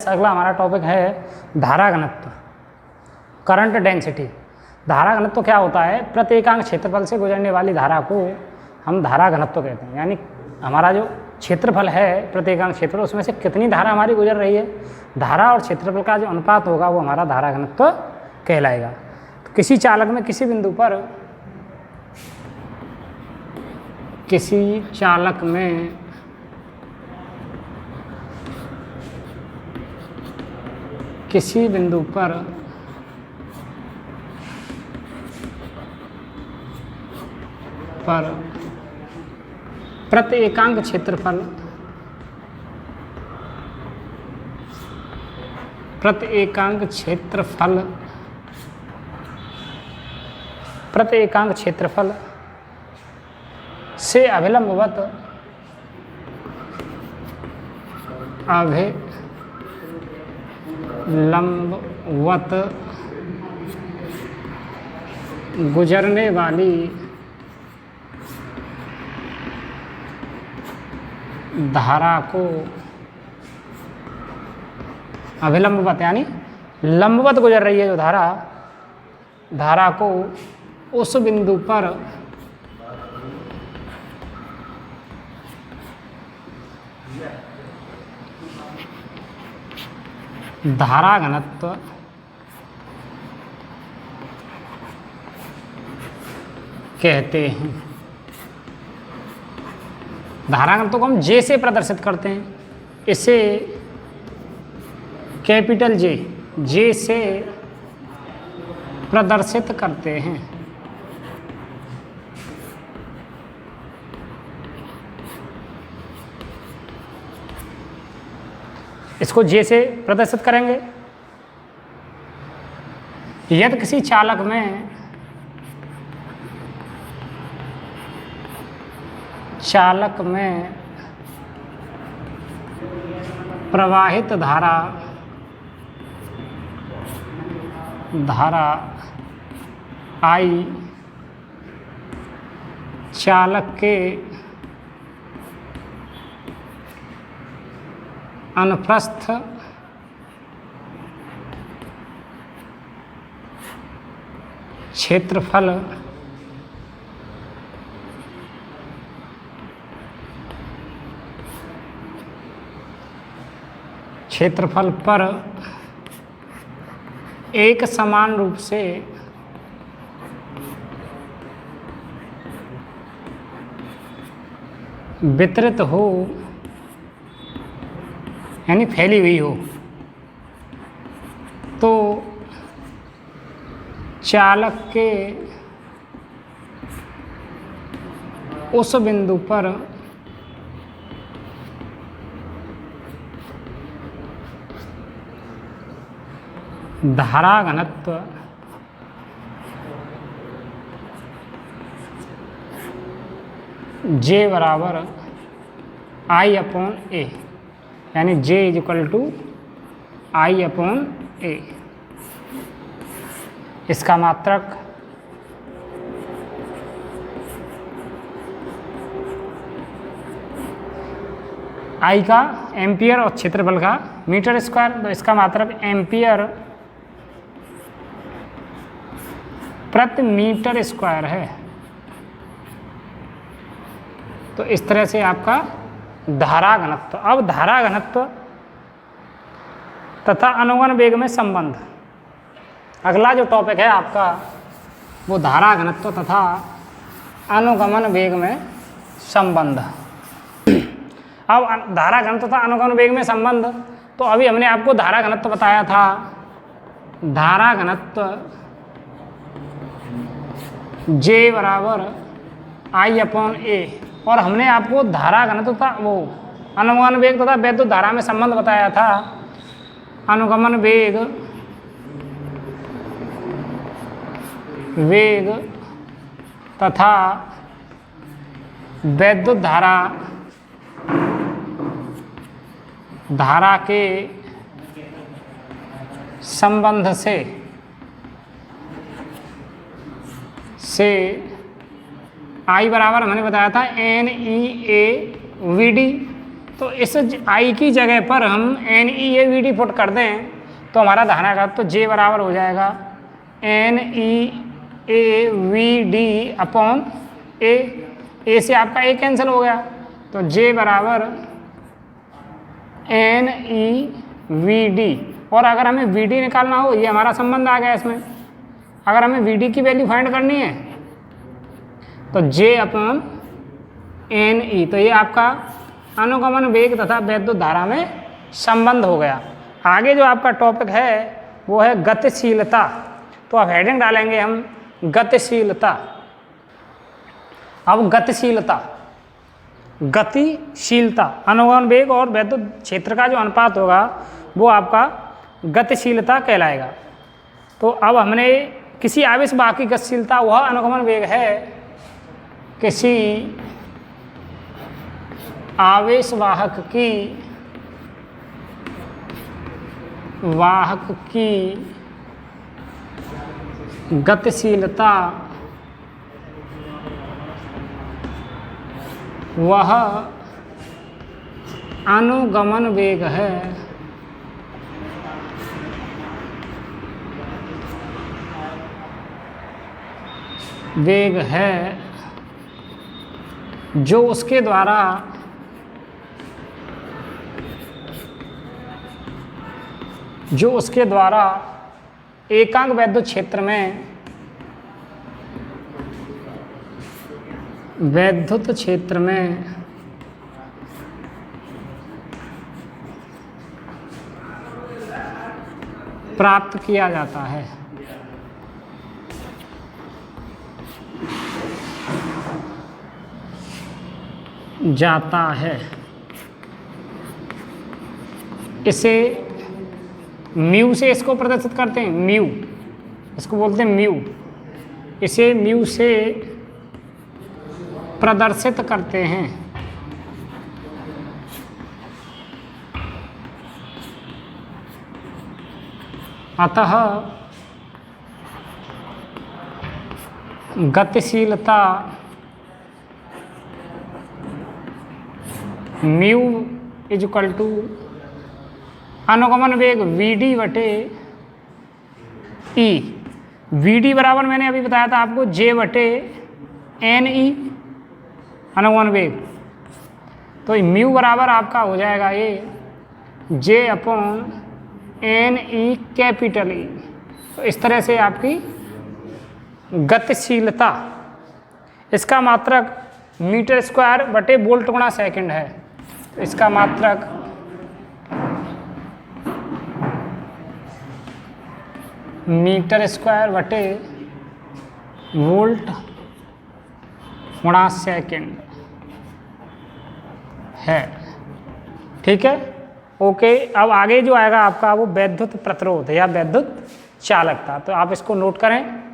अगला हमारा टॉपिक है धारा घनत्व, करंट डेंसिटी। धारा घनत्व क्या होता है? प्रति एकांक क्षेत्रफल से गुजरने वाली धारा को हम धारा घनत्व कहते हैं। यानी हमारा जो क्षेत्रफल है प्रति एकांक क्षेत्रफल, उसमें से कितनी धारा हमारी गुजर रही है, धारा और क्षेत्रफल का जो अनुपात होगा वो हमारा धारा घनत्व कहलाएगा। तो किसी चालक में किसी बिंदु पर किसी बिंदु पर प्रति एकांक क्षेत्रफल से अभिलंबवत गुजरने वाली धारा को अभिलंबवत यानी लंबवत गुजर रही है जो धारा को उस बिंदु पर धारा घनत्व कहते हैं। धारा घनत्व को हम जे से प्रदर्शित करते हैं। इसे कैपिटल जे से प्रदर्शित करते हैं। इसको जे से प्रदर्शित करेंगे। यदि किसी चालक में प्रवाहित धारा आई चालक के अनुप्रस्थ क्षेत्रफल पर एक समान रूप से वितरित हो यानी फैली हुई हो, तो चालक के उस बिंदु पर धारा घनत्व J बराबर I/A यानी J = I/A। इसका मात्रक I का एम्पियर और क्षेत्रफल का मीटर स्क्वायर, तो इसका मात्रक एम्पियर प्रति मीटर स्क्वायर है। तो इस तरह से आपका धारा घनत्व। अब धारा घनत्व तथा अनुगमन वेग में संबंध, अगला जो टॉपिक है आपका वो धारा घनत्व तथा अनुगमन वेग में संबंध। अब धारा घनत्व तथा अनुगमन वेग में संबंध, तो अभी हमने आपको धारा घनत्व बताया था। धारा घनत्व J बराबर I/A, और हमने आपको धारा घनत्व तथा अनुगमन वेग तथा वैद्युत धारा में संबंध बताया था। अनुगमन वेग तथा वैद्युत धारा के संबंध से I बराबर हमने बताया था NEAVD तो इस आई की जगह पर हम NEAVD पुट कर दें तो हमारा धारा घनत्व तो J बराबर हो जाएगा NEAVD अपॉन A से आपका A कैंसिल हो गया, तो J बराबर NEVD। और अगर हमें VD निकालना हो, ये हमारा संबंध आ गया इसमें, अगर हमें VD की वैल्यू फाइंड करनी है तो J अपॉन NE, तो ये आपका अनुगमन वेग तथा वैद्युत धारा में संबंध हो गया। आगे जो आपका टॉपिक है वो है गतिशीलता, तो अब हेडिंग डालेंगे हम गतिशीलता। अब गतिशीलता अनुगमन वेग और वैद्युत क्षेत्र का जो अनुपात होगा वो आपका गतिशीलता कहलाएगा। तो अब हमने किसी आवेश वाहक की गतिशीलता वह अनुगमन वेग है, किसी आवेश वाहक की गतिशीलता वह अनुगमन वेग है जो उसके द्वारा एकांक वैद्युत क्षेत्र में प्राप्त किया जाता है। इसे म्यू से इसको प्रदर्शित करते हैं, म्यू इसको बोलते हैं म्यू, इसे म्यू से प्रदर्शित करते हैं। अतः गतिशीलता म्यू इज इक्वल टू अनुगमन वेग VD बटे E। VD बराबर मैंने अभी बताया था आपको J बटे NE अनुगमन वेग, तो म्यू बराबर आपका हो जाएगा ये J upon NE capital E। तो इस तरह से आपकी गतिशीलता, इसका मात्रक मीटर स्क्वायर बटे वोल्ट गुणा सेकंड है, तो इसका मात्रक मीटर स्क्वायर बटे वोल्ट गुणा सेकंड है। ठीक है, ओके। अब आगे जो आएगा आपका वो वैद्युत प्रतिरोध या वैद्युत चालकता, तो आप इसको नोट करें।